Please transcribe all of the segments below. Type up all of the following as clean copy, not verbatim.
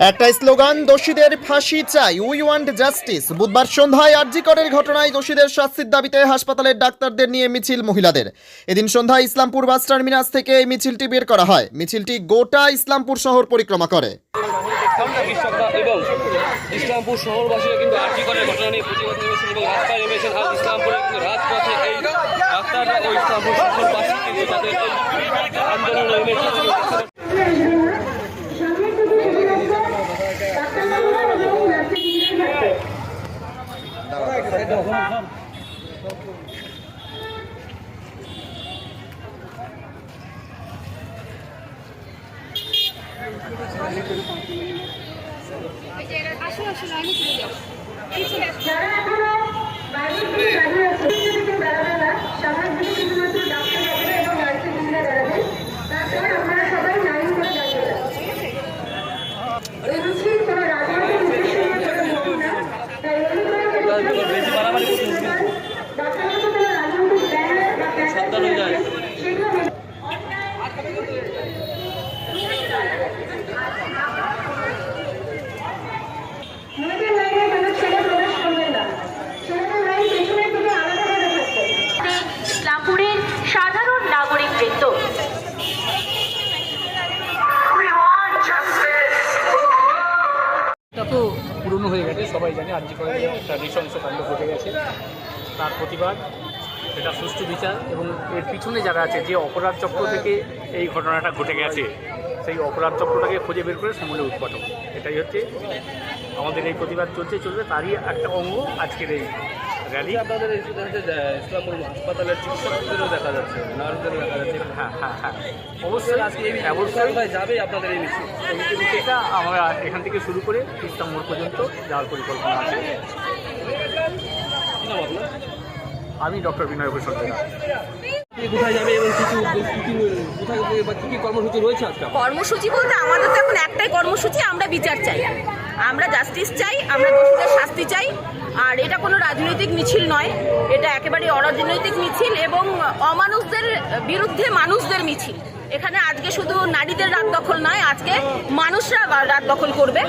একটা স্লোগান, দোষীদের ফাঁসি চাই, উই ওয়ান্ট জাস্টিস। বুধবার সন্ধ্যায় আরজি করের ঘটনায় দোষীদের শাস্তির দাবিতে হাসপাতালের ডাক্তারদের নিয়ে মিছিল মহিলাদের। এদিন সন্ধ্যায় ইসলামপুর বাস টার্মিনাস থেকে এই মিছিলটি বের করা হয়। মিছিলটি গোটা ইসলামপুর শহর পরিক্রমা করে। এবং ইসলামপুর শহরবাসীরা কিন্তু আরজি করের ঘটনা নিয়ে প্রতিবাদ নেমেছেন এবং রাস্তায় নেমেছেন। আজ ইসলামপুরে কিন্তু রাজপথে এই ডাক্তাররা ও ইসলামপুর শহরবাসী কিন্তু তাদের আন্দোলনে নেমেছেন। যারা এখনো বাইরে থেকে দাঁড়িয়ে আছে কিন্তু দাঁড়াবে না, সামনের দিকে শুধুমাত্র ডাক্তার যাবে এবং নার্সিংরা দাঁড়াবে। তারপরে আপনারা সবাই লাইন করে দাঁড়িয়ে যাবেন। এই মিছিল কোনো রাজনৈতিক উদ্দেশ্যে করা হবে না, তাই ডাক্তারকে কোনো রাজনৈতিক ব্যানার বা প্ল্যাকার্ড সেগুলো মেয়েদের লাইনে কোনো ছেলে প্রবেশ করবেন না। ছেলেদের লাইন পেছনের দিকে আলাদাভাবে থাকবে। ইসলামপুরের সাধারণ নাগরিক বৃন্দ, এটা তো পুরনো হয়ে গেছে, সবাই জানে। আরজি করে একটা নৃশংস কাণ্ড ঘটে গেছে, তার প্রতিবাদ, এটা সুষ্ঠু বিচার এবং এর পিছনে যারা আছে, যে অপরাধ চক্র থেকে এই ঘটনাটা ঘটে গেছে, সেই অপরাধ চক্রটাকে খুঁজে বের করে সমূলে উৎপাদন, এটাই হচ্ছে আমাদের এই প্রতিবাদ চলবে। তারই একটা অঙ্গ আজকের এই র্যালি। আপনাদের এই ইসলামপুর হাসপাতালের চিকিৎসকদেরও দেখা যাচ্ছে, নার্সদেরও দেখা যাচ্ছে। হ্যাঁ, অবশ্যই আজকে এই অবশ্যই যাবে আপনাদের এই মিছিল। এটা আমরা এখান থেকে শুরু করে ইসলাম মোড় পর্যন্ত যাওয়ার পরিকল্পনা আছে। কি নাম আপনার? আমি ডক্টর বিনয় ভূষণ। কোথায় যাবে এবং কি কর্মসূচি রয়েছে আজকে? কর্মসূচি বলতে আমাদের তো এখন একটাই কর্মসূচি, আমরা বিচার চাই, আমরা জাস্টিস চাই, আমরা দোষীদের শাস্তি চাই। আর এটা কোনো রাজনৈতিক মিছিল নয়, এটা একেবারে অরাজনৈতিক মিছিল এবং অমানুষদের বিরুদ্ধে মানুষদের মিছিল। এখানে আজকে শুধু নারীদের রাত দখল নয়, আজকে মানুষরা রাত দখল করবে।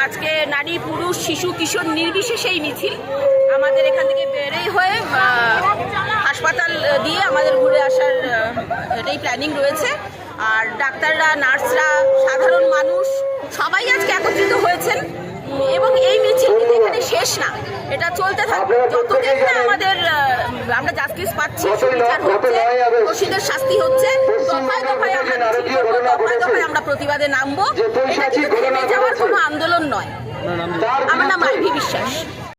আজকে নারী, পুরুষ, শিশু, কিশোর নির্বিশেষে এই মিছিল। আমাদের এখান থেকে বেরিয়ে হয়ে হাসপাতাল দিয়ে আমাদের ঘুরে আসার এটাই প্ল্যানিং রয়েছে। আর ডাক্তাররা, নার্সরা, সাধারণ মানুষ সবাই আজকে একত্রিত হয়েছেন এবং এই মিছিল কিন্তু এখানে শেষ না, এটা চলতে থাকবে যতদিন না আমরা জাস্টিস পাচ্ছি, বিচার হচ্ছে, দোষীদের শাস্তি হচ্ছে। দফায় দফায় আমরা মিছিল করবো, দফায় দফায় আমরা প্রতিবাদে নামবো। এটা কিন্তু থেমে যাওয়ার কোনো আন্দোলন নয়। আমার নাম মাইভি বিশ্বাস।